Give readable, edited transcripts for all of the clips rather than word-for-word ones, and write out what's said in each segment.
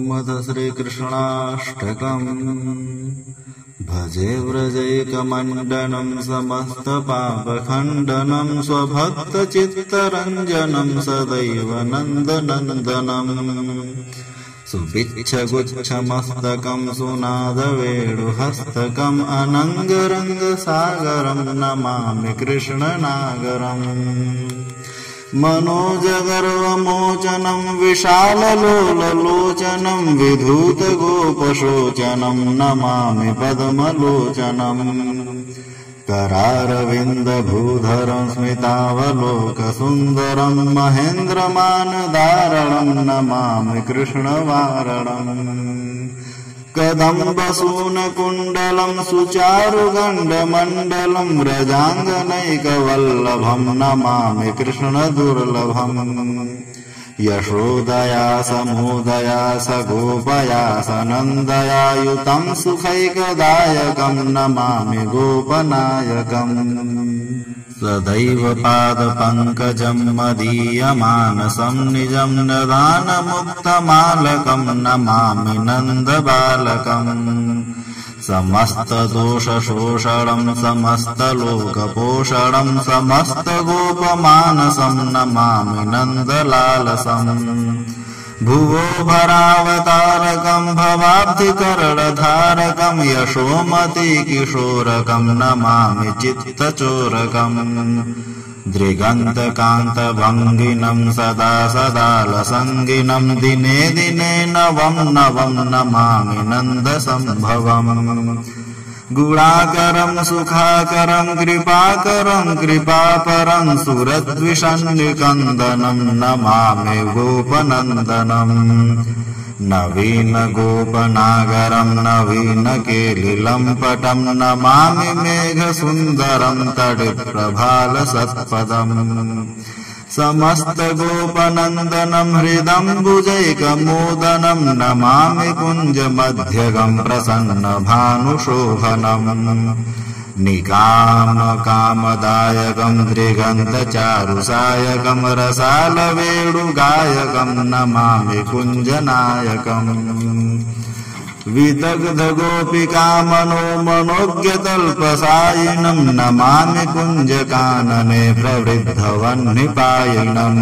ओमथ श्रीकृष्णाष्टकम् भजे व्रजैकमण्डनं समस्तपापखण्डनं स्वभक्तचित्तरञ्जनं सदैव नन्दनन्दनम् सुपिच्छगुच्छमस्तकं सुनादवेणुहस्तकम् अनङ्गरङ्गसागरं नमामि कृष्णनागरम् मनोजगर्वमोचनं विशाललोललोचनं विधूतगोपशोचनं नमामि पद्मलोचनम् करारविन्दभूधरं स्मितावलोकसुन्दरं महेन्द्रमानदारणं नमामि कृष्णवारणम् कदम्बसूनकुण्डलं सुचारुगण्डमण्डलं व्रजाङ्गनैकवल्लभं नमामि कृष्णदुर्लभम् यशोदया समोदया सगोपया सनन्दया युतं सुखैकदायकं नमामि गोपनायकम् सदैव पादपङ्कजं मदीयमानसं निजं नदानमुक्तमालकं नमामि नन्दबालकम् समस्तदोषशोषणं समस्तलोकपोषणं समस्तगोपमानसं नमामि नन्दलालसम् भुवो भरावतारकं भवाब्धिकरणधारकं यशोमतिकिशोरकं नमामि चित्तचोरकम् दृगन्तकान्तभङ्गिनं सदा सदालसङ्गिनं दिने दिने नवं नवं नमामि नन्दसम्भवम् गुणाकरं सुखाकरं कृपाकरं कृपापरं सुरद्विषन्निकन्दनं नमामि गोपनन्दनम् नवीनगोपनागरं नवीनकेलिलम्पटं नमामि मेघसुन्दरं तडिप्रभालसत्पदम् समस्तगोपनन्दनं हृदम्बुजैकमोदनं नमामि कुञ्जमध्यगं प्रसन्नभानुशोभनम् निकामकामदायकं दृगन्तचारुसायकं रसालवेणुगायकं नमामि कुञ्जनायकम् विदग्धगोपिकामनो मनोज्ञतल्पसायिनं नमामि कुञ्जकानने प्रवृद्धवह्निपायिनम्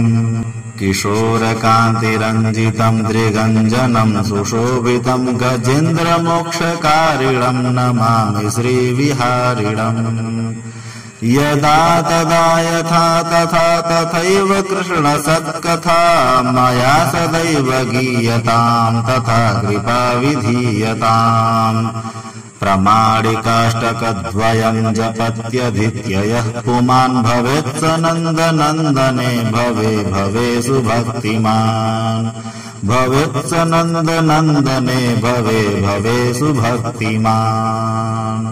किशोरकान्तिरञ्जितं दृगञ्जनं सुशोभितं गजेन्द्रमोक्षकारिणं नमामि श्रीविहारिणम् यदा तदा यथा तथा तथैव कृष्णसत्कथा मया सदैव गीयतां तथा कृपा विधीयताम् प्रमाणिकाष्टकद्वयं जपत्यधित्ययः पुमान् भवेत् स नन्दनन्दने भवे भवे सुभक्तिमान् भवेत् स नन्दनन्दने भवे भवे सुभक्तिमान्।